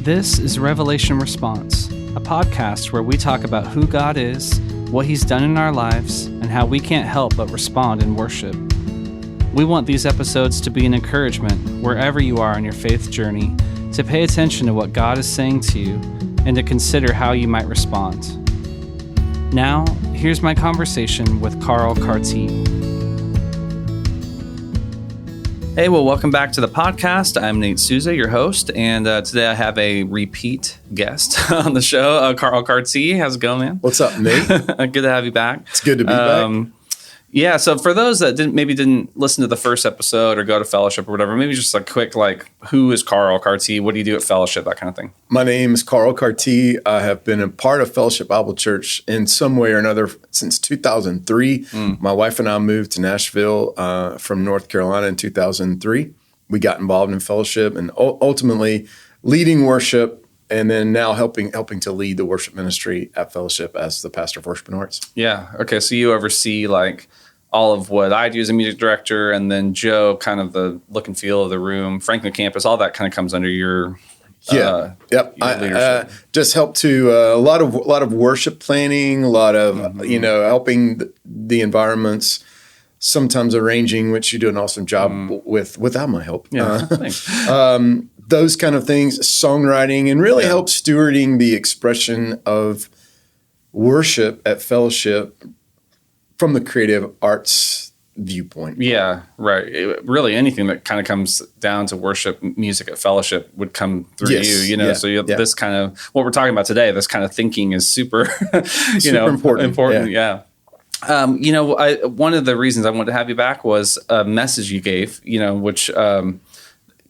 This is Revelation Response, a podcast where we talk about who God is, what He's done in our lives, and how we can't help but respond in worship. We want these episodes to be an encouragement wherever you are on your faith journey, to pay attention to what God is saying to you and to consider how you might respond. Now, here's my conversation with Carl Cartee. Hey, well, welcome back to the podcast. I'm Nate Souza, your host, and today I have a repeat guest on the show, Carl Cartee. How's it going, man? What's up, Nate? Good to have you back. It's good to be back. Yeah, so for those that didn't listen to the first episode or go to Fellowship or whatever, maybe just a quick, who is Carl Cartee? What do you do at Fellowship? That kind of thing. My name is Carl Cartee. I have been a part of Fellowship Bible Church in some way or another since 2003. My wife and I moved to Nashville from North Carolina in 2003. We got involved in Fellowship and ultimately leading worship, and then now helping to lead the worship ministry at Fellowship as the pastor of worship and arts. Yeah. Okay. So you oversee all of what I do as a music director, and then Joe, kind of the look and feel of the room, Franklin campus, all that kind of comes under your Yep. Your I just help to a lot of worship planning, a lot of helping the environments. Sometimes arranging, which you do an awesome job without my help. Yeah, thanks. Those kind of things, songwriting, and really help stewarding the expression of worship at Fellowship from the creative arts viewpoint. Yeah, right. Really anything that kind of comes down to worship music at Fellowship would come through you, Yeah. So this kind of, what we're talking about today, this kind of thinking is super, important. Yeah. One of the reasons I wanted to have you back was a message you gave, which,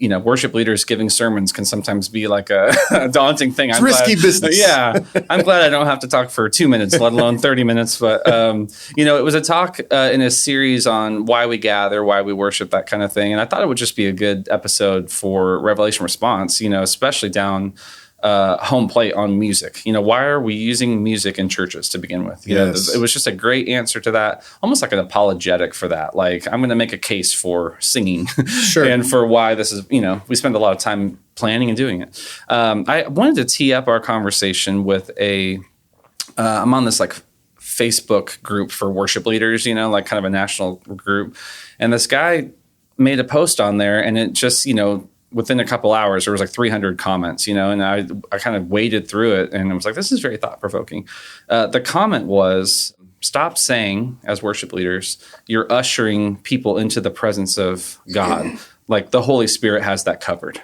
worship leaders giving sermons can sometimes be like a daunting thing. It's risky business. Yeah. I'm glad I don't have to talk for 2 minutes, let alone 30 minutes. But, it was a talk in a series on why we gather, why we worship, that kind of thing. And I thought it would just be a good episode for Revelation Response, especially down home plate on music. Why are we using music in churches to begin with? It was just a great answer to that, almost like an apologetic for that. I'm going to make a case for singing and for why this is, we spend a lot of time planning and doing it. I wanted to tee up our conversation with I'm on this Facebook group for worship leaders, kind of a national group. And this guy made a post on there, and it just, within a couple hours, there was 300 comments, and I kind of waded through it, and it was this is very thought-provoking. The comment was, stop saying, as worship leaders, you're ushering people into the presence of God. The Holy Spirit has that covered,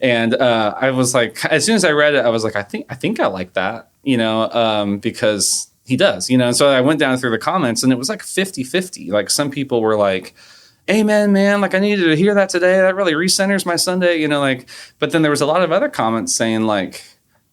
And I was as soon as I read it, I was I think I like that, because he does, And so I went down through the comments, and it was 50-50. Some people were amen, man. I needed to hear that today. That really recenters my Sunday, but then there was a lot of other comments saying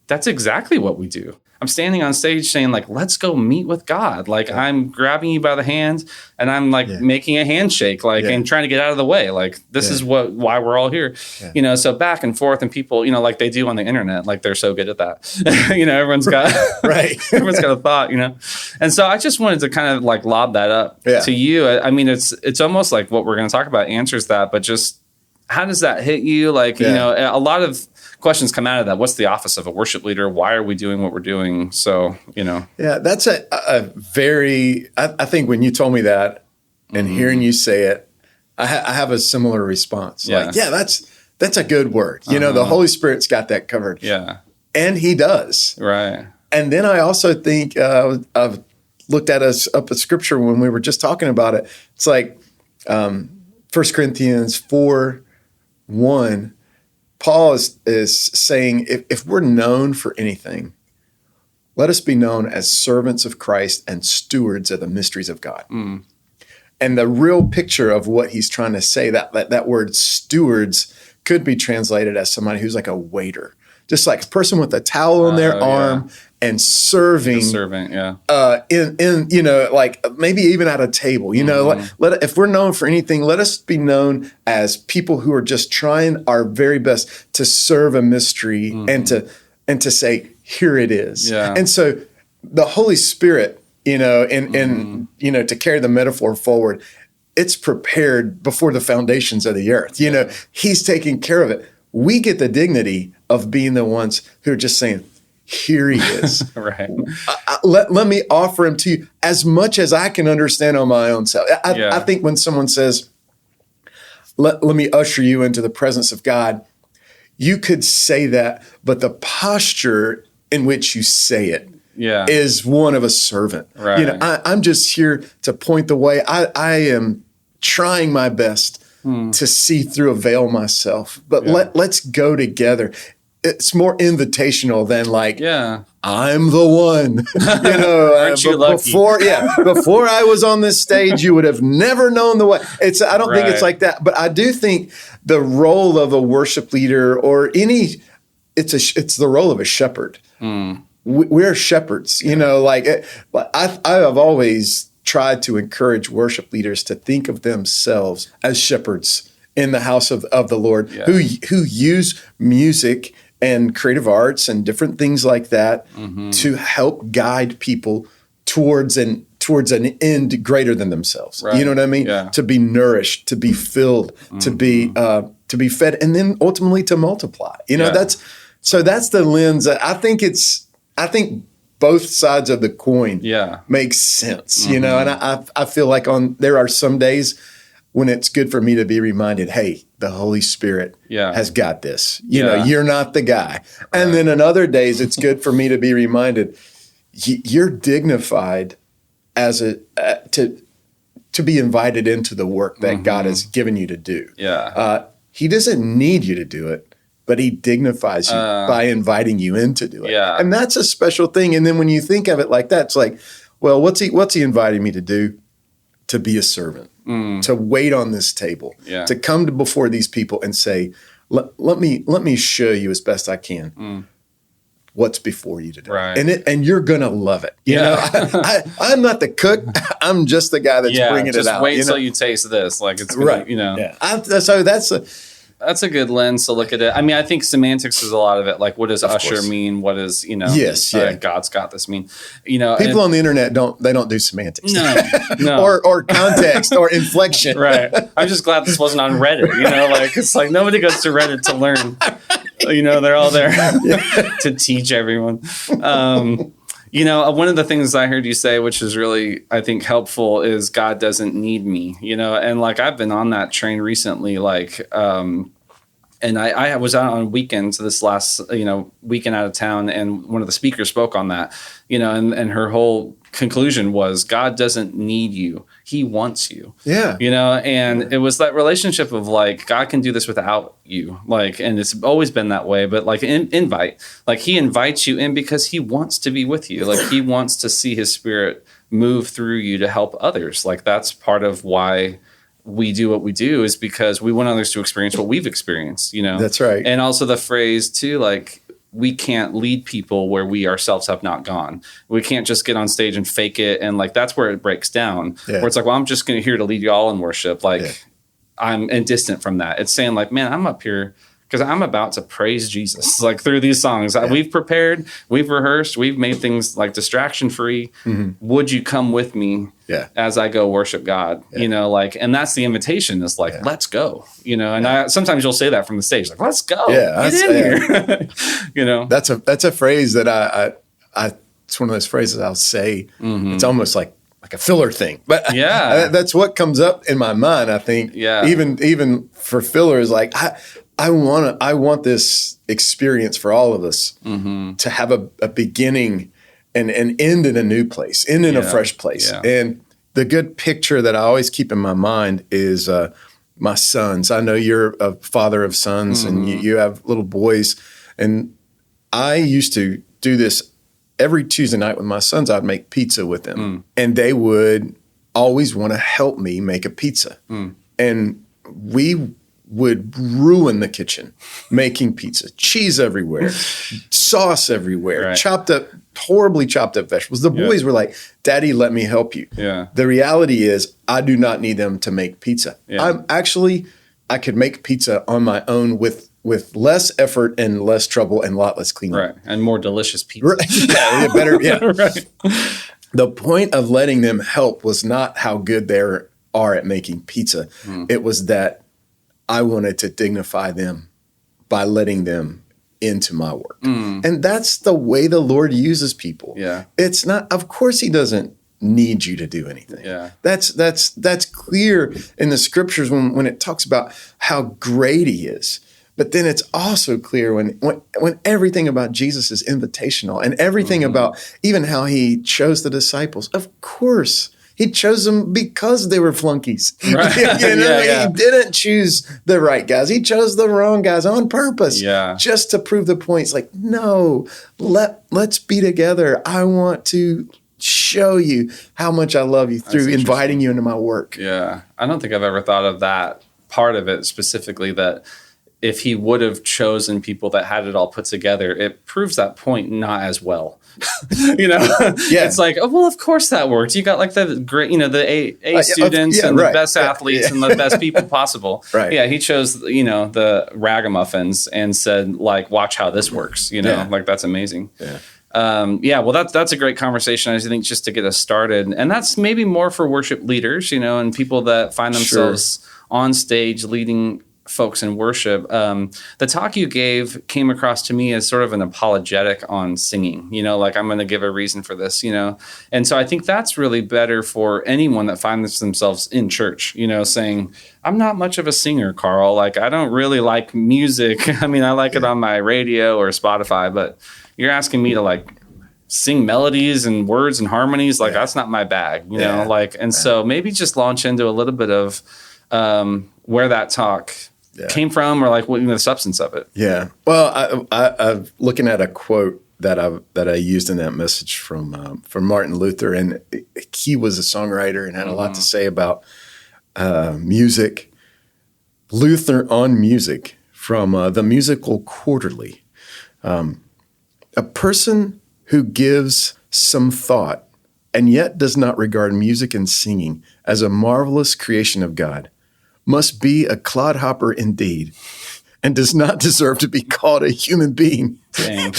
that's exactly what we do. I'm standing on stage saying let's go meet with God. I'm grabbing you by the hand, and I'm making a handshake, and trying to get out of the way. This is why we're all here, so back and forth, and people, they do on the internet, they're so good at that. Everyone's got, everyone's got a thought, and so I just wanted to kind of lob that up to you. I mean, it's almost like what we're going to talk about answers that, but just how does that hit you? A lot of questions come out of that. What's the office of a worship leader? Why are we doing what we're doing? So, Yeah, that's a very, I think when you told me that and hearing you say it, I have a similar response. That's a good word. The Holy Spirit's got that covered. Yeah. And He does. Right. And then I also think I've looked at up at Scripture when we were just talking about it. It's 1 Corinthians 4:1. Paul is saying, if we're known for anything, let us be known as servants of Christ and stewards of the mysteries of God. And the real picture of what he's trying to say, that word stewards could be translated as somebody who's a waiter, just a person with a towel on their arm and serving. A servant, in maybe even at a table. If we're known for anything, let us be known as people who are just trying our very best to serve a mystery and to say, here it is. Yeah. And so the Holy Spirit, to carry the metaphor forward, it's prepared before the foundations of the earth. He's taking care of it. We get the dignity of being the ones who are just saying, here he is. Right. Let me offer him to you as much as I can understand on my own self. I think when someone says, let me usher you into the presence of God, you could say that, but the posture in which you say it is one of a servant. Right. You know, I'm just here to point the way. I am trying my best to see through a veil myself, but let's go together. It's more invitational than like, I'm the one. You know, Aren't you lucky? Before I was on this stage, you would have never known the way. I don't think it's like that, but I do think the role of a worship leader or it's the role of a shepherd. We're shepherds, you know, like I have always tried to encourage worship leaders to think of themselves as shepherds in the house of the Lord who use music and creative arts and different things like that to help guide people towards an end greater than themselves. Right. You know what I mean? Yeah. To be nourished, to be filled, to be fed, and then ultimately to multiply. You know, that's the lens. I think both sides of the coin makes sense. You know, and I feel like there are some days when it's good for me to be reminded, hey, the Holy Spirit has got this. You know, you're not the guy. And then in other days, it's good for me to be reminded, you're dignified as to be invited into the work that God has given you to do. He doesn't need you to do it, but he dignifies you by inviting you in to do it. And that's a special thing. And then when you think of it like that, it's like, well, what's he inviting me to do? To be a servant, to wait on this table, to come before these people and say, let me show you as best I can what's before you today. Right. And you're going to love it. You know, I'm not the cook. I'm just the guy that's bringing it out. Just wait till you taste this. Like it's gonna, you know. So that's a good lens to look at it. I mean, I think semantics is a lot of it. Like, what does usher mean? What does, you know, God's got this mean? You know, people on the internet don't do semantics. No. or context or inflection. Right. I'm just glad this wasn't on Reddit. You know, like it's like nobody goes to Reddit to learn. You know, they're all there to teach everyone. You know, one of the things I heard you say, which is really, I think, helpful, is God doesn't need me, you know, and like I've been on that train recently, like, and I was out on weekends this last, weekend out of town, and one of the speakers spoke on that, you know, and her whole conclusion was God doesn't need you. He wants you. Yeah. You know, and it was that relationship of like, God can do this without you. Like, and it's always been that way, but like invite, like he invites you in because he wants to be with you. Like he wants to see his spirit move through you to help others. Like that's part of why we do what we do, is because we want others to experience what we've experienced, you know? That's right. And also the phrase too, like, we can't lead people where we ourselves have not gone. We can't just get on stage and fake it. And like, that's where it breaks down, where it's like, well, I'm just here to lead you all in worship. Like I'm distant from that. It's saying like, man, I'm up here because I'm about to praise Jesus, like through these songs. We've prepared, we've rehearsed, we've made things like distraction free. Would you come with me as I go worship God? You know, like, and that's the invitation, is like, let's go, you know, and sometimes you'll say that from the stage, like, let's go, get in here. You know, that's a phrase that I it's one of those phrases I'll say. It's almost like a filler thing, but that's what comes up in my mind. I think even for fillers, like I want this experience for all of us to have a beginning and end in a new place, end in a fresh place. And the good picture that I always keep in my mind is my sons. I know you're a father of sons and you have little boys. And I used to do this every Tuesday night with my sons. I'd make pizza with them and they would always want to help me make a pizza. And we would ruin the kitchen making pizza, cheese everywhere, sauce everywhere, horribly chopped up vegetables. The boys were like, Daddy, let me help you. The reality is I do not need them to make pizza. I could make pizza on my own with less effort and less trouble and a lot less cleanup. Right. And more delicious pizza. Better. Right. The point of letting them help was not how good they are at making pizza. It was that I wanted to dignify them by letting them into my work. And that's the way the Lord uses people. Yeah. It's not, of course he doesn't need you to do anything. Yeah. That's clear in the scriptures when it talks about how great he is. But then it's also clear when everything about Jesus is invitational and everything about even how he chose the disciples. Of course, he chose them because they were flunkies. Right. He didn't choose the right guys. He chose the wrong guys on purpose. Yeah. Just to prove the point. It's like, no, let's be together. I want to show you how much I love you through inviting you into my work. Yeah. I don't think I've ever thought of that part of it specifically, that if he would have chosen people that had it all put together, it proves that point not as well. It's like, oh, well, of course that worked. You got like the great, the A students and the best athletes and the best people possible. Right. Yeah, he chose, the ragamuffins and said, like, watch how this works. Like that's amazing. Yeah. Well, that's a great conversation, I think, just to get us started. And that's maybe more for worship leaders, and people that find themselves on stage leading folks in worship. The talk you gave came across to me as sort of an apologetic on singing, like I'm going to give a reason for this, and so I think that's really better for anyone that finds themselves in church, saying, I'm not much of a singer, Carl. Like, I don't really like music. I mean, I like it on my radio or Spotify, but you're asking me to like sing melodies and words and harmonies. Like that's not my bag, so maybe just launch into a little bit of where that talk came from, or like what the substance of it. Yeah. Well, I'm looking at a quote that I used in that message from Martin Luther, and he was a songwriter and had a lot to say about music. Luther on music from the Musical Quarterly. A person who gives some thought and yet does not regard music and singing as a marvelous creation of God must be a clodhopper indeed, and does not deserve to be called a human being. Dang.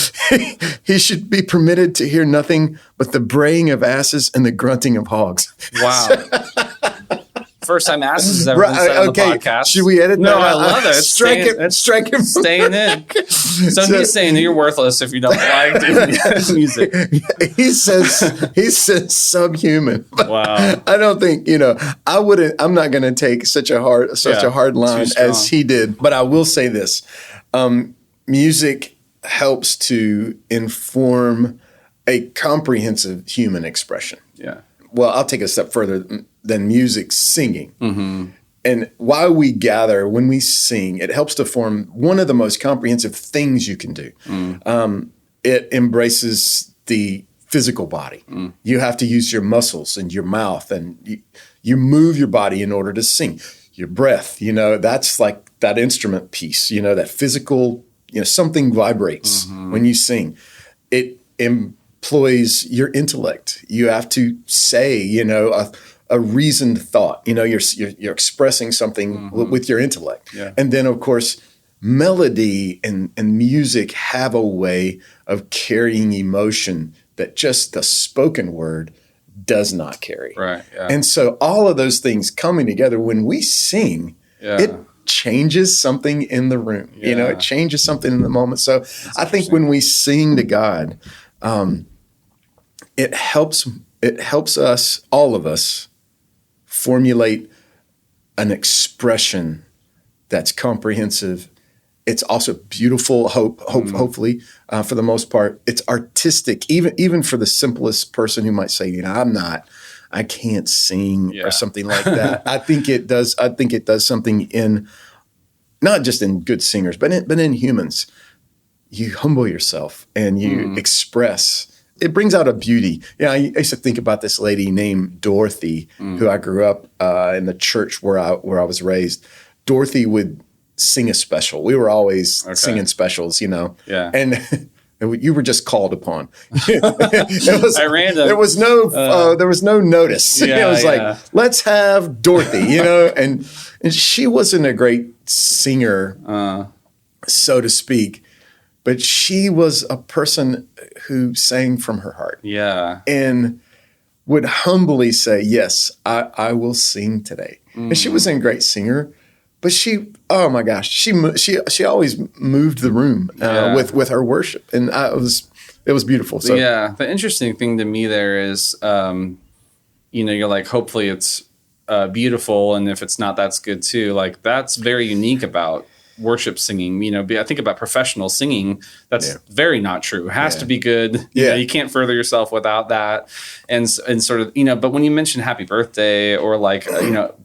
He should be permitted to hear nothing but the braying of asses and the grunting of hogs. Wow. First time asses has ever been said on the podcast. Should we edit that? No, I love it. Strike it. Staying in. So he's saying that you're worthless if you don't like doing music. He says subhuman. Wow. I don't think, I'm not going to take such a hard line as he did. But I will say this. Music helps to inform a comprehensive human expression. Yeah. Well, I'll take a step further than music, singing. Mm-hmm. And while we gather, when we sing, it helps to form one of the most comprehensive things you can do. It embraces the physical body. You have to use your muscles and your mouth, and you move your body in order to sing. Your breath, that's like that instrument piece, that physical, something vibrates when you sing. It employs your intellect. You have to say, a reasoned thought. You're expressing something with your intellect. Yeah. And then, of course, melody and music have a way of carrying emotion that just the spoken word does not carry. Right. Yeah. And so all of those things coming together, when we sing, it changes something in the room. Yeah. It changes something in the moment. So I think when we sing to God, it helps us, all of us, formulate an expression that's comprehensive. It's also beautiful, hopefully, for the most part. It's artistic, even for the simplest person who might say, I can't sing or something like that. I think it does something in, not just in good singers, but in humans. You humble yourself and you express. It brings out a beauty. I used to think about this lady named Dorothy, who I grew up in the church where I was raised. Dorothy would sing a special. We were always singing specials, Yeah. And you were just called upon. It was random. There was no notice. Yeah, it was like, let's have Dorothy, and she wasn't a great singer, so to speak. But she was a person who sang from her heart. Yeah. And would humbly say, yes, I will sing today. And she wasn't a great singer, but oh my gosh, she always moved the room with her worship, and it was beautiful. So yeah, the interesting thing to me there is, you're like, hopefully it's beautiful, and if it's not, that's good too. Like, that's very unique about worship singing. I think about professional singing. That's very not true. It has to be good. You can't further yourself without that. And sort of, but when you mention Happy Birthday or like,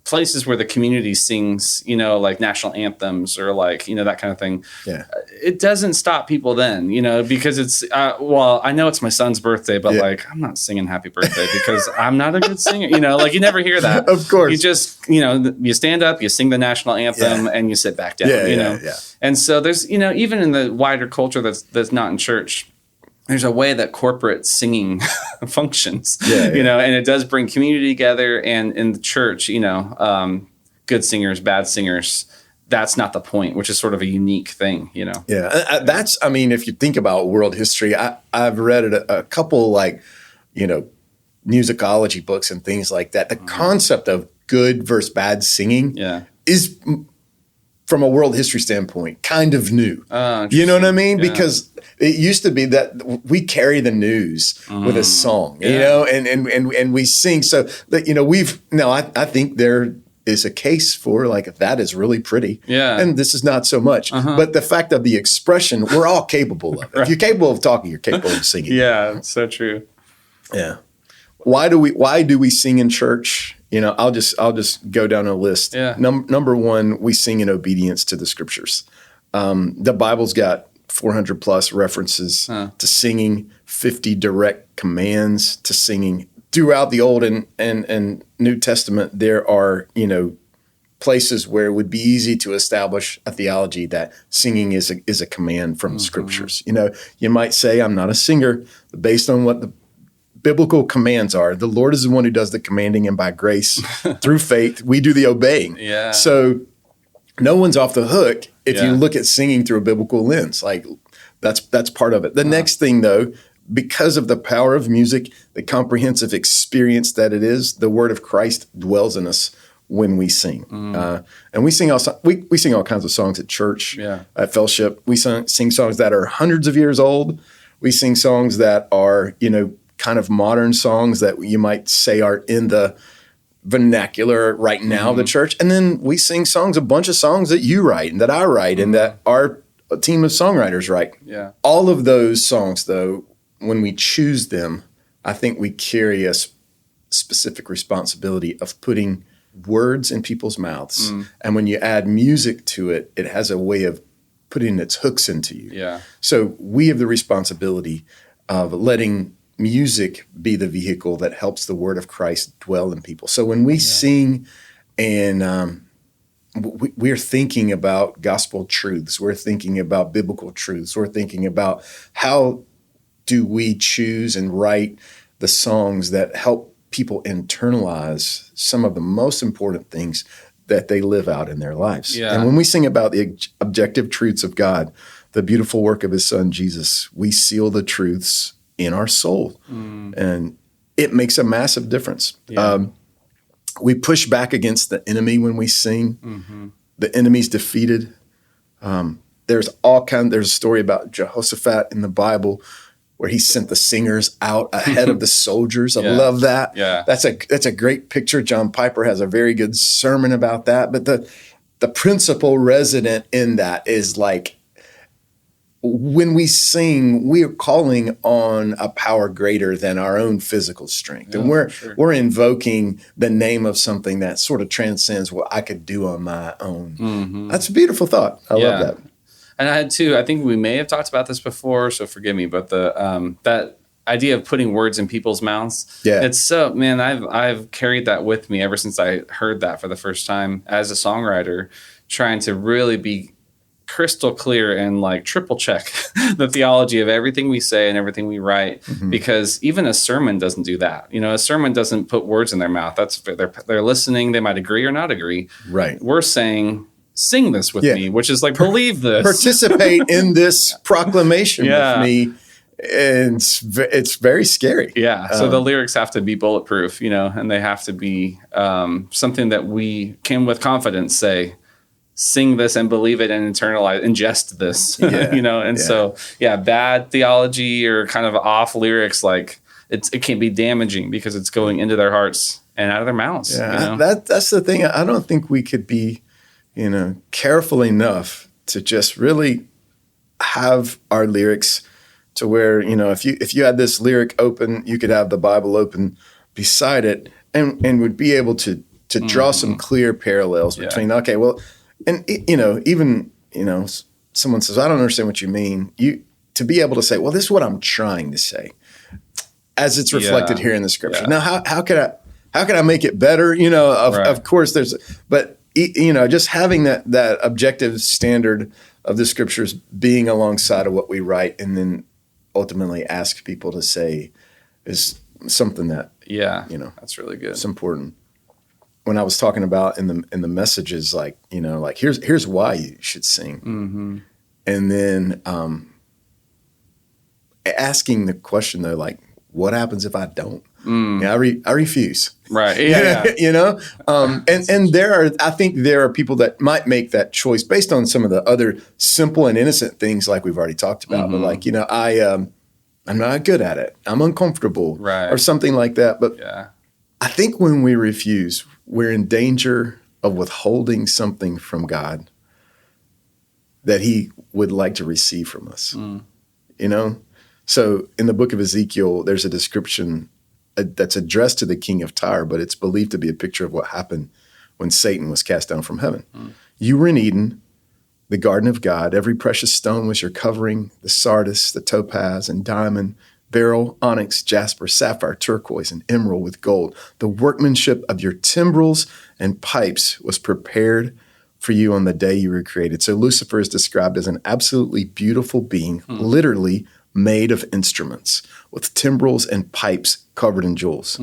places where the community sings, like national anthems or like, that kind of thing. Yeah. It doesn't stop people then, because it's, I know it's my son's birthday, but like, I'm not singing Happy Birthday because I'm not a good singer. Like, you never hear that. Of course. You just, you stand up, you sing the national anthem and you sit back down, Yeah. And so there's, even in the wider culture that's not in church, there's a way that corporate singing functions, and it does bring community together. And in the church, good singers, bad singers, that's not the point, which is sort of a unique thing, Yeah. If you think about world history, I've read a couple like, musicology books and things like that. The concept of good versus bad singing is, from a world history standpoint, kind of new. You know what I mean? Yeah. Because it used to be that we carry the news with a song, and we sing. So that, I think there is a case for like, that is really pretty. Yeah. And this is not so much. But the fact of the expression, we're all capable of it. If you're capable of talking, you're capable of singing. Yeah, it's so true. Yeah. Why do we sing in church? I'll just go down a list. Yeah. Number one, we sing in obedience to the scriptures. The Bible's got 400 plus references to singing, 50 direct commands to singing. Throughout the Old and New Testament, there are, places where it would be easy to establish a theology that singing is a command from scriptures. You might say, I'm not a singer, but based on what the biblical commands are, the Lord is the one who does the commanding, and by grace through faith we do the obeying. Yeah. So no one's off the hook if you look at singing through a biblical lens. Like, that's part of it. The next thing, though, because of the power of music, the comprehensive experience that it is, the word of Christ dwells in us when we sing. And we sing we sing all kinds of songs at church, at fellowship. We sing songs that are hundreds of years old. We sing songs that are, kind of modern songs that you might say are in the vernacular right now of the church. And then we sing a bunch of songs that you write and that I write and that our team of songwriters write. Yeah. All of those songs, though, when we choose them, I think we carry a specific responsibility of putting words in people's mouths. And when you add music to it, it has a way of putting its hooks into you. Yeah. So we have the responsibility of letting music be the vehicle that helps the word of Christ dwell in people. So when we sing and we're thinking about gospel truths, we're thinking about biblical truths, we're thinking about how do we choose and write the songs that help people internalize some of the most important things that they live out in their lives. Yeah. And when we sing about the objective truths of God, the beautiful work of his son, Jesus, we seal the truths in our soul. And it makes a massive difference. Yeah. We push back against the enemy when we sing. The enemy's defeated. There's a story about Jehoshaphat in the Bible where he sent the singers out ahead of the soldiers. I love that. Yeah. That's a great picture. John Piper has a very good sermon about that. But the principal resident in that is like, when we sing, we are calling on a power greater than our own physical strength. And we're invoking the name of something that sort of transcends what I could do on my own. That's a beautiful thought. I love that. And I had too, I think we may have talked about this before, so forgive me, but that idea of putting words in people's mouths. Yeah. It's so, man, I've carried that with me ever since I heard that for the first time as a songwriter, trying to really be crystal clear and like triple check the theology of everything we say and everything we write, because even a sermon doesn't do that. A sermon doesn't put words in their mouth. That's they're listening. They might agree or not agree. Right. We're saying, sing this with me, which is like, believe this. Participate in this proclamation with me. And it's very scary. Yeah. So the lyrics have to be bulletproof, and they have to be something that we can with confidence say, sing this and believe it and ingest this, So bad theology or kind of off lyrics, like it can be damaging because it's going into their hearts and out of their mouths. Yeah, that's the thing. I don't think we could be, careful enough to just really have our lyrics to where, if you had this lyric open, you could have the Bible open beside it and would be able to draw some clear parallels between, okay, well, and, even, someone says, I don't understand what you mean. To be able to say, well, this is what I'm trying to say as it's reflected here in the scripture. Yeah. Now, how could I make it better? Of course but just having that objective standard of the scriptures being alongside of what we write and then ultimately ask people to say is something that, that's really good. It's important. When I was talking about in the messages, like, here's why you should sing. Mm-hmm. And then asking the question though, like, what happens if I don't? I refuse. Right. Yeah. And I think there are people that might make that choice based on some of the other simple and innocent things like we've already talked about. Mm-hmm. But like, I'm not good at it. I'm uncomfortable, right, or something like that. But I think when we refuse, we're in danger of withholding something from God that he would like to receive from us. So in the book of Ezekiel, there's a description that's addressed to the king of Tyre, but it's believed to be a picture of what happened when Satan was cast down from heaven. You were in Eden, the garden of God. Every precious stone was your covering: the sardius, the topaz, and diamond, beryl, onyx, jasper, sapphire, turquoise, and emerald with gold. The workmanship of your timbrels and pipes was prepared for you on the day you were created. So Lucifer is described as an absolutely beautiful being, literally made of instruments, with timbrels and pipes covered in jewels.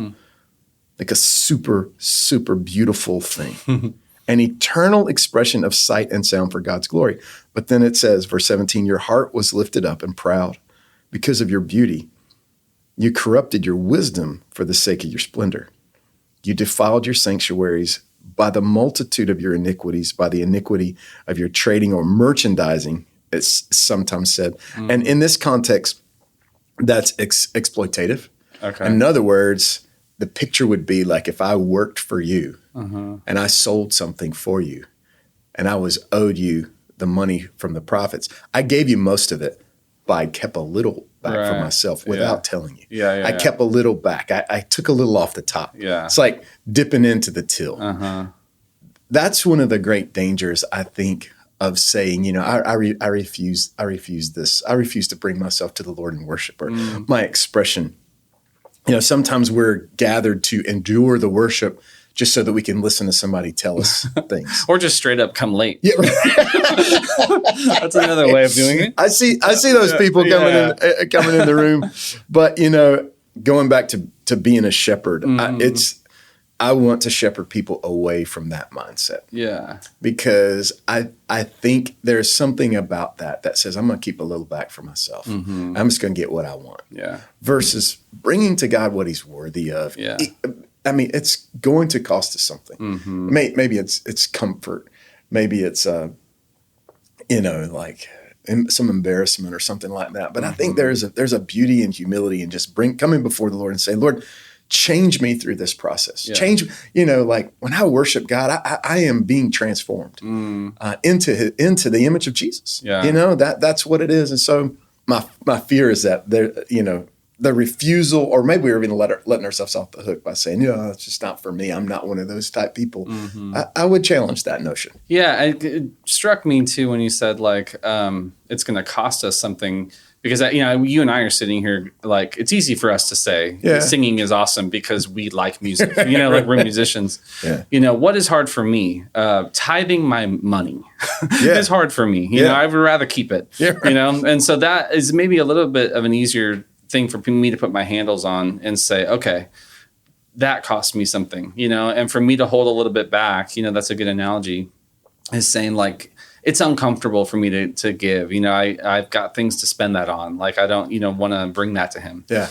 Like a super, super beautiful thing. An eternal expression of sight and sound for God's glory. But then it says, verse 17, your heart was lifted up and proud because of your beauty. You corrupted your wisdom for the sake of your splendor. You defiled your sanctuaries by the multitude of your iniquities, by the iniquity of your trading or merchandising, it's sometimes said. And in this context, that's exploitative. Okay. In other words, the picture would be like if I worked for you and I sold something for you and I was owed you the money from the profits. I gave you most of it, but I kept a little back for myself without telling you. I kept a little back. I took a little off the top. It's like dipping into the till. That's one of the great dangers, I think, of saying, I refuse this. I refuse to bring myself to the Lord in worship, or my expression. Sometimes we're gathered to endure the worship just so that we can listen to somebody tell us things. Or just straight up come late. Yeah, right. That's another way of doing it. I see those people coming in the room. But, going back to being a shepherd, I want to shepherd people away from that mindset. Yeah. Because I think there's something about that says I'm going to keep a little back for myself. I'm just going to get what I want. Yeah. Versus bringing to God what he's worthy of. Yeah. It's going to cost us something. Maybe it's comfort. Maybe it's, like some embarrassment or something like that. But I think there's a beauty and humility in just coming before the Lord and saying, Lord, change me through this process. Yeah. Change, like when I worship God, I am being transformed into the image of Jesus. Yeah. That's what it is. And so my fear is that there, the refusal, or maybe we're even letting ourselves off the hook by saying, it's just not for me. I'm not one of those type people. I would challenge that notion. Yeah. It struck me too when you said like, it's going to cost us something. Because, you and I are sitting here, like, it's easy for us to say singing is awesome because we like music, like we're musicians. Yeah. What is hard for me? Tithing my money is hard for me. I would rather keep it, and so that is maybe a little bit of an easier thing for me to put my handles on and say, okay, that cost me something, and for me to hold a little bit back, that's a good analogy, is saying like, it's uncomfortable for me to give. I've got things to spend that on. Like I don't, want to bring that to him. Yeah.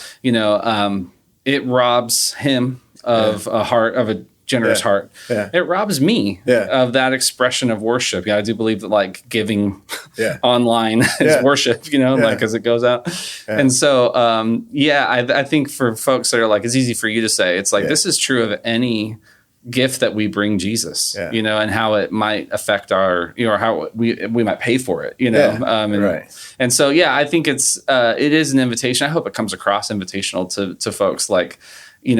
It robs him of a heart of a generous heart. Yeah. It robs me Yeah. of that expression of worship. I do believe that like giving online is Yeah. worship, like as it goes out. Yeah. And so, I think for folks that are like, it's easy for you to say, it's like, this is true of any gift that we bring Jesus, and how it might affect our, or how we might pay for it, And so, I think it is an invitation. I hope it comes across invitational to folks like, we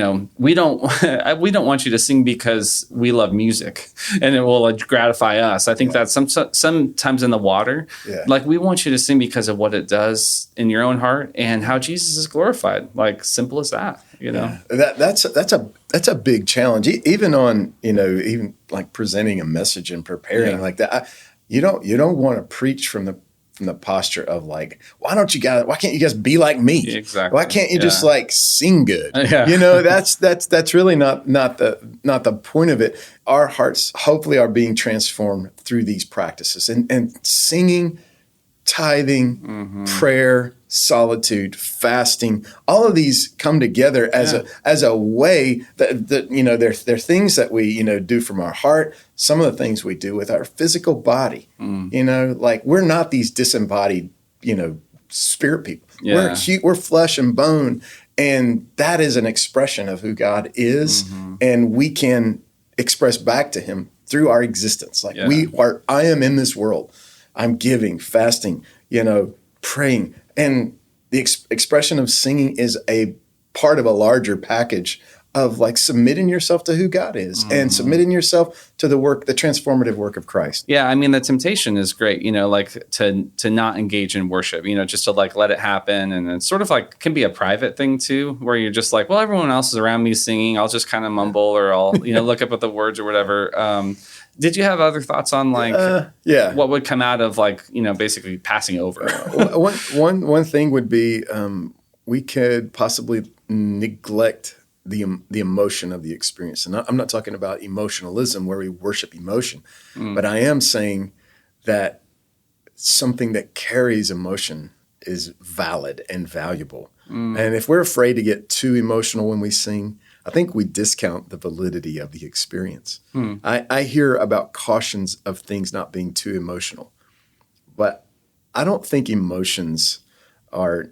don't want you to sing because we love music and it will gratify us. I think that's sometimes in the water. Like we want you to sing because of what it does in your own heart and how Jesus is glorified. Like simple as that. That's a big challenge. Even on even like presenting a message and preparing like that. You don't want to preach from the posture of like, why can't you guys be like me? Exactly. Why can't you just like sing good? Yeah. That's really not the point of it. Our hearts hopefully are being transformed through these practices and singing, tithing, prayer, solitude, fasting. All of these come together as a way that they're things that we do from our heart. Some of the things we do with our physical body. Like we're not these disembodied spirit people. We're flesh and bone, and that is an expression of who God is, and we can express back to Him through our existence. Like I am in this world. I'm giving, fasting, praying. And the expression of singing is a part of a larger package of like submitting yourself to who God is and submitting yourself to the transformative work of Christ. Yeah. I mean, the temptation is great, like to not engage in worship, just to like let it happen. And it's sort of like can be a private thing too, where you're just like, well, everyone else is around me singing. I'll just kind of mumble or I'll, look up at the words or whatever. Did you have other thoughts on like what would come out of like, basically passing over? One thing would be we could possibly neglect the emotion of the experience. And I'm not talking about emotionalism where we worship emotion, but I am saying that something that carries emotion is valid and valuable. And if we're afraid to get too emotional when we sing, I think we discount the validity of the experience. I hear about cautions of things not being too emotional, but I don't think emotions are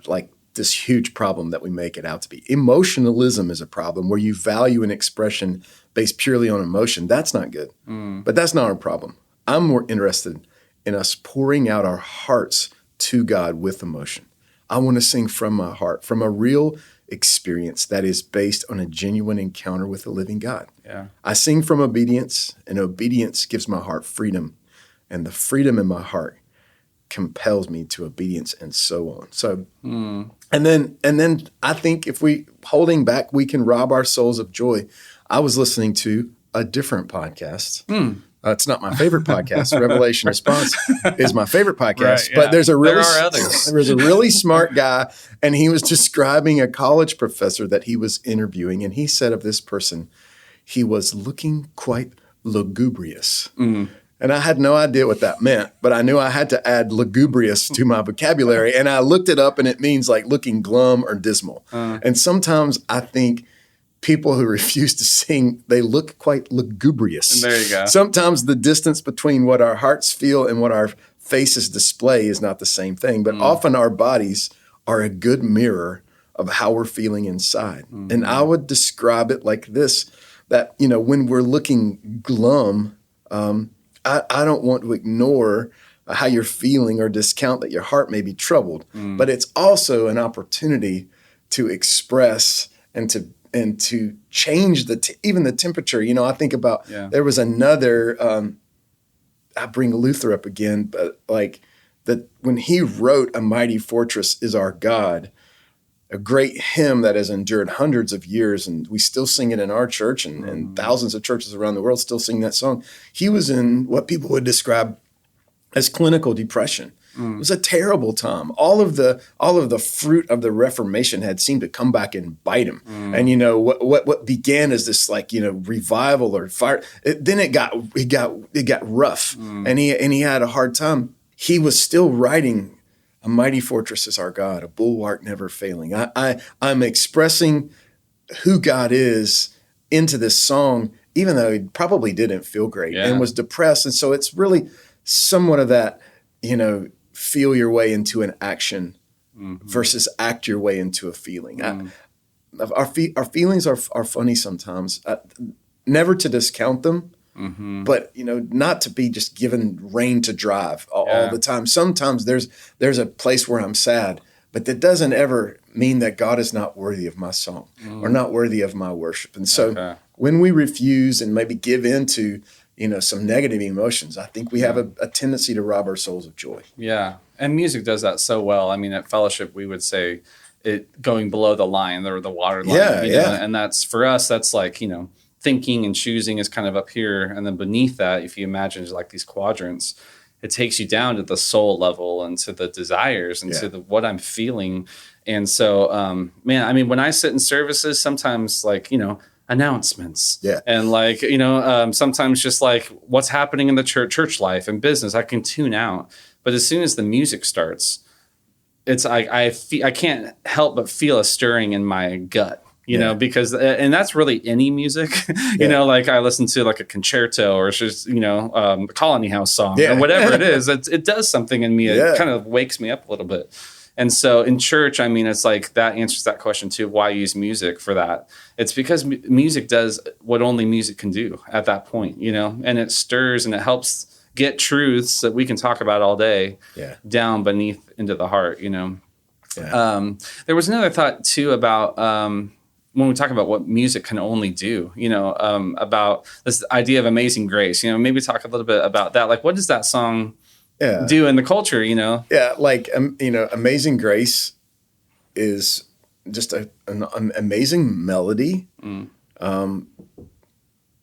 like this huge problem that we make it out to be. Emotionalism is a problem where you value an expression based purely on emotion. That's not good, but that's not our problem. I'm more interested in us pouring out our hearts to God with emotion. I want to sing from my heart, from a real experience that is based on a genuine encounter with the living God. Yeah. I sing from obedience, and obedience gives my heart freedom, and the freedom in my heart compels me to obedience, and so on. So, and then I think if we holding back, we can rob our souls of joy. I was listening to a different podcast. It's not my favorite podcast. Revelation Response is my favorite podcast, but there are others. There was a really smart guy, and he was describing a college professor that he was interviewing, and he said of this person, he was looking quite lugubrious. And I had no idea what that meant, but I knew I had to add lugubrious to my vocabulary, and I looked it up, and it means like looking glum or dismal. And sometimes I think people who refuse to sing, they look quite lugubrious. And there you go. Sometimes the distance between what our hearts feel and what our faces display is not the same thing, but often our bodies are a good mirror of how we're feeling inside. And I would describe it like this, that, when we're looking glum, I don't want to ignore how you're feeling or discount that your heart may be troubled, but it's also an opportunity to express and to change even the temperature. I think about there was another. I bring Luther up again, but like that when he wrote "A Mighty Fortress Is Our God," a great hymn that has endured hundreds of years, and we still sing it in our church, and thousands of churches around the world still sing that song. He was in what people would describe as clinical depression. It was a terrible time. All of the fruit of the Reformation had seemed to come back and bite him. And what began as this revival or fire, then it got rough, and he had a hard time. He was still writing, "A mighty fortress is our God, a bulwark never failing." I'm expressing who God is into this song, even though he probably didn't feel great and was depressed. And so it's really somewhat of that, feel your way into an action versus act your way into a feeling. Our feelings are funny sometimes. Never to discount them, but not to be just given rein to drive all the time. Sometimes there's a place where I'm sad, but that doesn't ever mean that God is not worthy of my song or not worthy of my worship. And so when we refuse and maybe give into some negative emotions, I think we have a tendency to rob our souls of joy. Yeah. And music does that so well. I mean, at Fellowship, we would say it going below the line or the water line. And that's, for us, that's like, thinking and choosing is kind of up here. And then beneath that, if you imagine like these quadrants, it takes you down to the soul level and to the desires and to what I'm feeling. And so, man, I mean, when I sit in services, sometimes like, announcements and like, sometimes just like what's happening in the church life and business, I can tune out. But as soon as the music starts, it's I can't help but feel a stirring in my gut, because and that's really any music, like I listen to like a concerto or it's just a Colony House song or whatever it is. It does something in me. It kind of wakes me up a little bit. And so in church, I mean, it's like that answers that question too. Why use music for that? It's because music does what only music can do at that point, and it stirs and it helps get truths that we can talk about all day down beneath into the heart, There was another thought too about when we talk about what music can only do, about this idea of Amazing Grace, maybe talk a little bit about that. Like, what does that song do in the culture, Yeah, like, Amazing Grace is just an amazing melody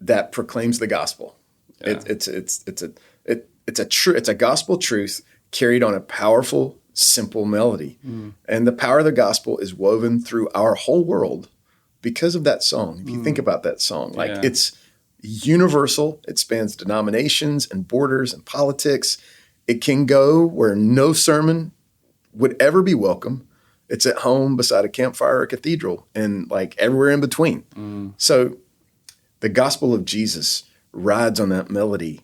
that proclaims the gospel. Yeah. It's a gospel truth carried on a powerful, simple melody. And the power of the gospel is woven through our whole world because of that song. If you think about that song, like it's universal. It spans denominations and borders and politics. It can go where no sermon would ever be welcome. It's at home beside a campfire or a cathedral and like everywhere in between. So the gospel of Jesus rides on that melody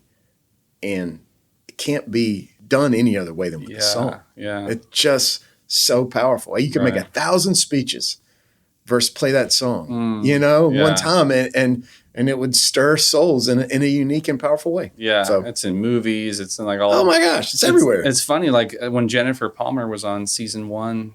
and it can't be done any other way than with the song. Yeah. It's just so powerful. You can make 1,000 speeches versus play that song, one time and it would stir souls in a unique and powerful way. Yeah. So, it's in movies. It's in like all. Oh my gosh. It's everywhere. It's funny. Like when Jennifer Palmer was on season 1,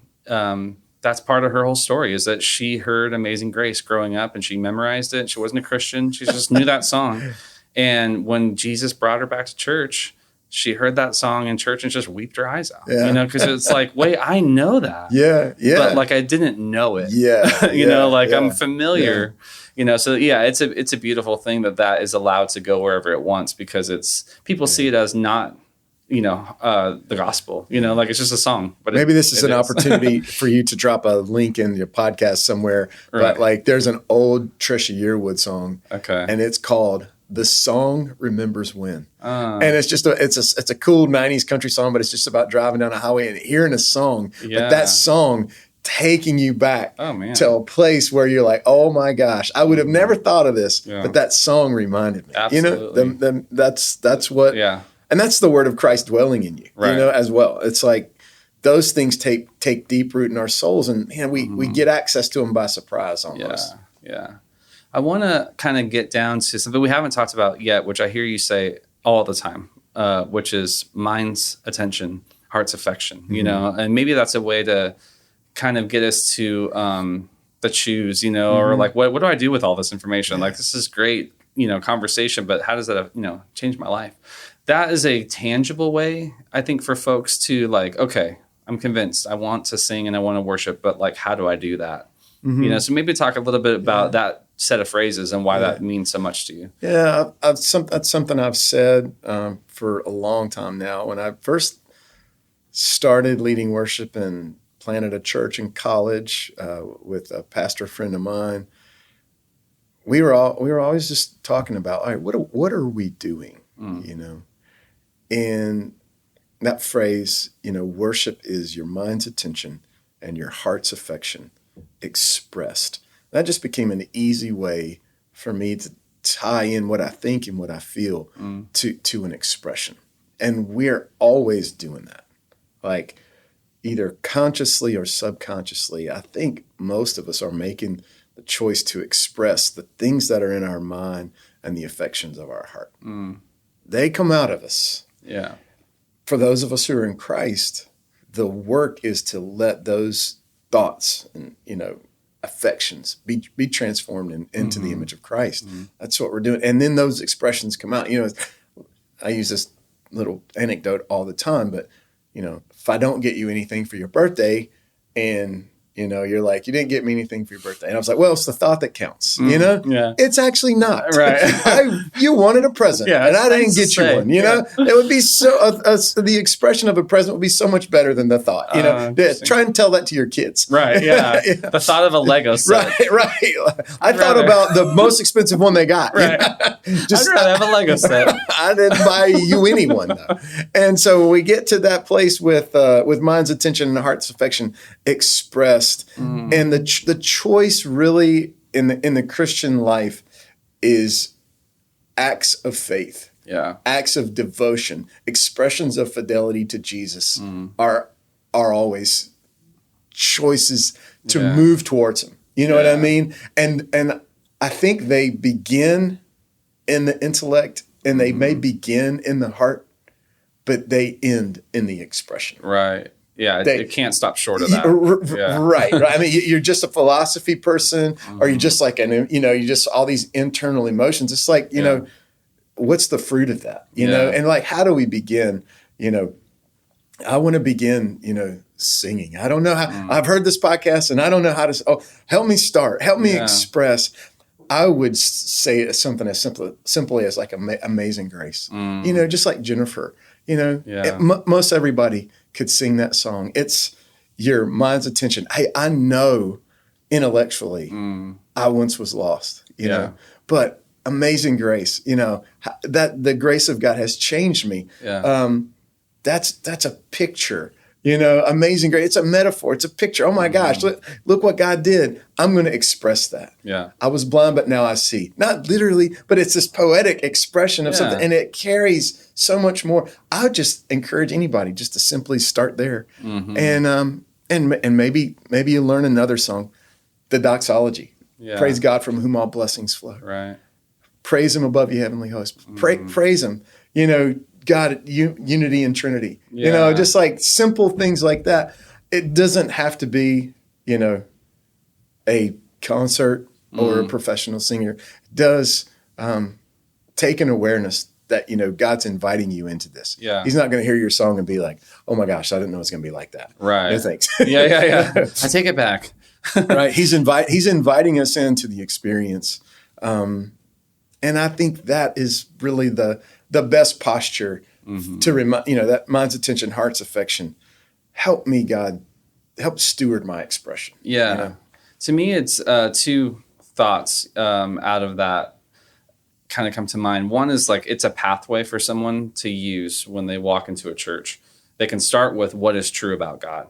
that's part of her whole story is that she heard Amazing Grace growing up and she memorized it. She wasn't a Christian. She just knew that song. And when Jesus brought her back to church, she heard that song in church and just wept her eyes out, because it's like, wait, I know that. Yeah. But like, I didn't know it. I'm familiar, so it's a beautiful thing that is allowed to go wherever it wants because people see it as not, the gospel, like it's just a song. But maybe this is an opportunity for you to drop a link in your podcast somewhere. Right. But like, there's an old Trisha Yearwood song. Okay. And it's called The Song Remembers When. And it's just it's a cool 90s country song, but it's just about driving down a highway and hearing a song. Yeah. But that song taking you back to a place where you're like, oh my gosh, I would have never thought of this, but that song reminded me. Absolutely. That's what and that's the word of Christ dwelling in you, as well. It's like those things take deep root in our souls, and man, we get access to them by surprise almost. Yeah. I want to kind of get down to something we haven't talked about yet, which I hear you say all the time, which is mind's attention, heart's affection, and maybe that's a way to kind of get us to the choose, or like, what do I do with all this information? Like, this is great, conversation, but how does that, change my life? That is a tangible way, I think, for folks to like, okay, I'm convinced I want to sing and I want to worship, but like, how do I do that? So maybe talk a little bit about that set of phrases and why that means so much to you. Yeah, that's something I've said for a long time now. When I first started leading worship and planted a church in college with a pastor friend of mine, we were always just talking about, all right, what are we doing? And that phrase, worship is your mind's attention and your heart's affection expressed. That just became an easy way for me to tie in what I think and what I feel to an expression. And we're always doing that, like either consciously or subconsciously. I think most of us are making the choice to express the things that are in our mind and the affections of our heart. They come out of us. Yeah. For those of us who are in Christ, the work is to let those thoughts and, affections be transformed into the image of Christ. That's what we're doing. And then those expressions come out. I use this little anecdote all the time, but, if I don't get you anything for your birthday and, you're like, you didn't get me anything for your birthday. And I was like, well, it's the thought that counts, Yeah. It's actually not. Right. You wanted a present and I didn't get you one, It would be the expression of a present would be so much better than the thought, try and tell that to your kids. Right. Yeah. The thought of a Lego set. Right. I thought about the most expensive one they got. Right. I'd rather have a Lego set. I didn't buy you anyone though. And so when we get to that place with mind's attention and heart's affection expressed, and the choice really in the Christian life is acts of faith, acts of devotion, expressions of fidelity to Jesus are always choices to move towards Him. You know what I mean? And I think they begin in the intellect and they may begin in the heart, but they end in the expression. Right. Yeah, it can't stop short of that. Right. I mean, you're just a philosophy person, or you're just like you just all these internal emotions. It's like, what's the fruit of that? And like, how do we begin? I want to begin, singing. I don't know how. I've heard this podcast, and I don't know how to. Oh, help me start. Help me express. I would say something as simply as like Amazing Grace. Just like Jennifer. Most everybody could sing that song. It's your mind's attention. Hey, I know intellectually I once was lost, but Amazing Grace, that the grace of God has changed me. That's a picture, Amazing Grace. It's a metaphor. It's a picture. Oh my gosh, look what God did. I'm going to express that. Yeah. I was blind, but now I see. Not literally, but it's this poetic expression of something, and it carries so much more. I would just encourage anybody just to simply start there, and maybe you learn another song, the doxology. Yeah. Praise God from whom all blessings flow. Right. Praise Him above you heavenly hosts. Praise Him. God, unity and Trinity. Just like simple things like that. It doesn't have to be, a concert or a professional singer. It does take an awareness that, God's inviting you into this. Yeah. He's not going to hear your song and be like, oh my gosh, I didn't know it's going to be like that. Right. No thanks. Yeah. I take it back. Right. He's inviting us into the experience. And I think that is really the best posture to remind, that mind's attention, heart's affection. Help me, God. Help steward my expression. Yeah. To me, it's two thoughts out of that kind of come to mind. One is like it's a pathway for someone to use when they walk into a church. They can start with what is true about God.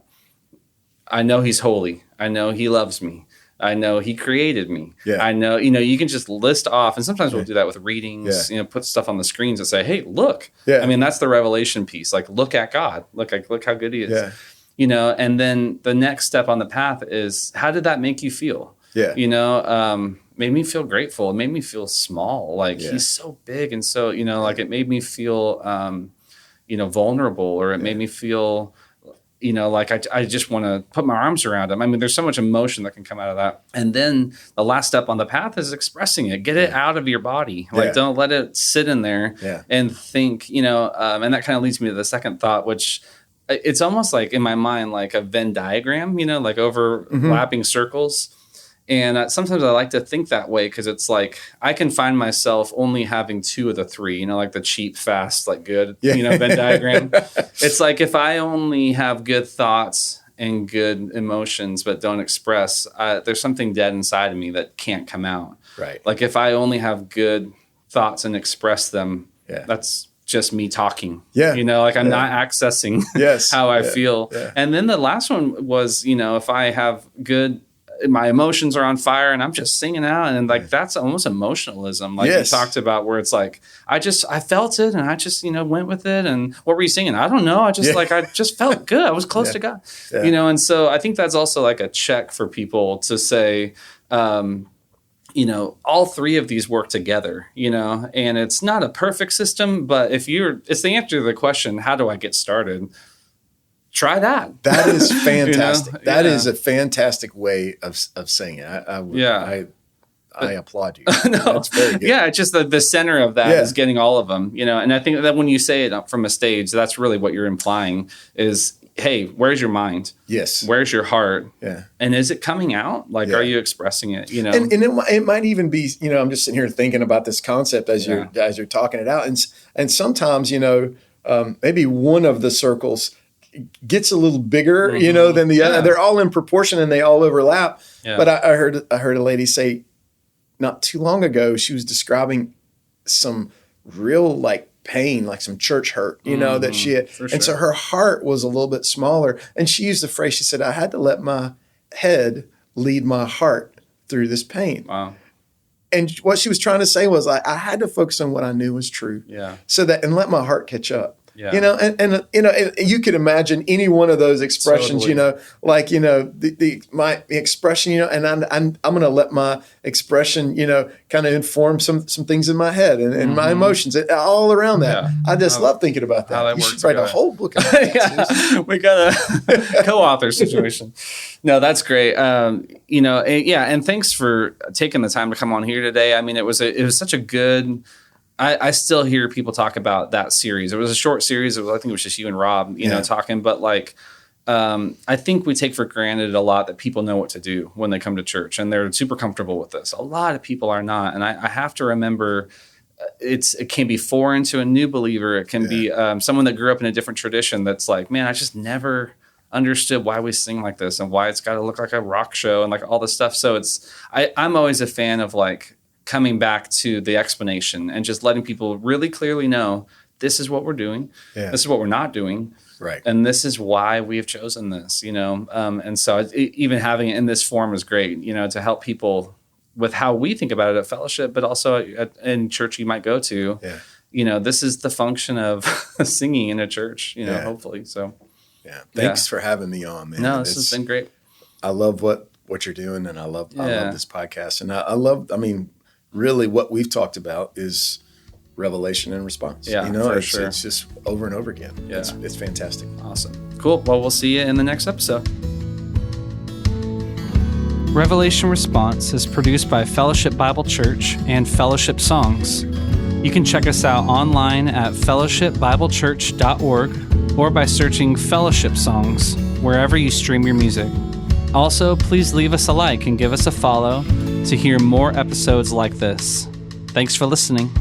I know He's holy. I know He loves me. I know He created me. Yeah. I know, you can just list off, and sometimes we'll do that with readings, put stuff on the screens and say, hey, look. Yeah. I mean, that's the revelation piece. Like, look at God. Look how good He is. Yeah. And then the next step on the path is, how did that make you feel? Yeah. Made me feel grateful. It made me feel small. Like He's so big. And so, like it made me feel, vulnerable, or it made me feel, like I just want to put my arms around Him. I mean, there's so much emotion that can come out of that. And then the last step on the path is expressing it. Get it out of your body. Like, don't let it sit in there and think, and that kind of leads me to the second thought, which it's almost like in my mind, like a Venn diagram, like overlapping circles. And sometimes I like to think that way because it's like I can find myself only having two of the three, like the cheap, fast, like good, Venn diagram. It's like if I only have good thoughts and good emotions but don't express, there's something dead inside of me that can't come out. Right. Like if I only have good thoughts and express them, that's just me talking. Yeah. I'm not accessing how I feel. Yeah. And then the last one was, if I have good my emotions are on fire and I'm just singing out. And like, that's almost emotionalism. Like you talked about, where it's like, I felt it and I just, went with it. And what were you singing? I don't know. I just felt good. I was close to God, and so I think that's also like a check for people to say, all three of these work together, and it's not a perfect system, but it's the answer to the question, how do I get started? Try that. That is fantastic. That is a fantastic way of saying it. I applaud you. No. That's very good. Yeah, it's just the center of that is getting all of them, and I think that when you say it up from a stage, that's really what you're implying is, hey, where's your mind? Yes. Where's your heart? Yeah. And is it coming out? Like, are you expressing it? And it might even be, I'm just sitting here thinking about this concept as you're talking it out. And sometimes, maybe one of the circles gets a little bigger, than the other. They're all in proportion and they all overlap. Yeah. But I heard a lady say not too long ago, she was describing some real pain, like some church hurt, that she had. And so her heart was a little bit smaller. And she used the phrase, she said, I had to let my head lead my heart through this pain. Wow. And what she was trying to say was, I had to focus on what I knew was true. Yeah. And let my heart catch up. Yeah. And you could imagine any one of those expressions, totally. My expression, and I'm going to let my expression, kind of inform some things in my head and my emotions all around that. Yeah. I just love thinking about that. You should write a whole book about that. We got a co-author situation. No, that's great. And thanks for taking the time to come on here today. I mean, it was such a good. I still hear people talk about that series. It was a short series. I think it was just you and Rob, talking. But I think we take for granted a lot that people know what to do when they come to church, and they're super comfortable with this. A lot of people are not, and I have to remember it can be foreign to a new believer. It can be someone that grew up in a different tradition that's like, man, I just never understood why we sing like this and why it's got to look like a rock show and like all this stuff. So I'm always a fan of coming back to the explanation and just letting people really clearly know this is what we're doing. Yeah. This is what we're not doing. Right. And this is why we have chosen this, and so even having it in this form is great, to help people with how we think about it at Fellowship, but also in church you might go to, this is the function of singing in a church, hopefully. So, Thanks for having me on, man. No, this has been great. I love what you're doing, and I love this podcast. And I love, really what we've talked about is revelation and response. Yeah, it's just over and over again. Yeah. It's fantastic. Awesome. Cool. Well, we'll see you in the next episode. Revelation Response is produced by Fellowship Bible Church and Fellowship Songs. You can check us out online at fellowshipbiblechurch.org or by searching Fellowship Songs wherever you stream your music. Also, please leave us a like and give us a follow to hear more episodes like this. Thanks for listening.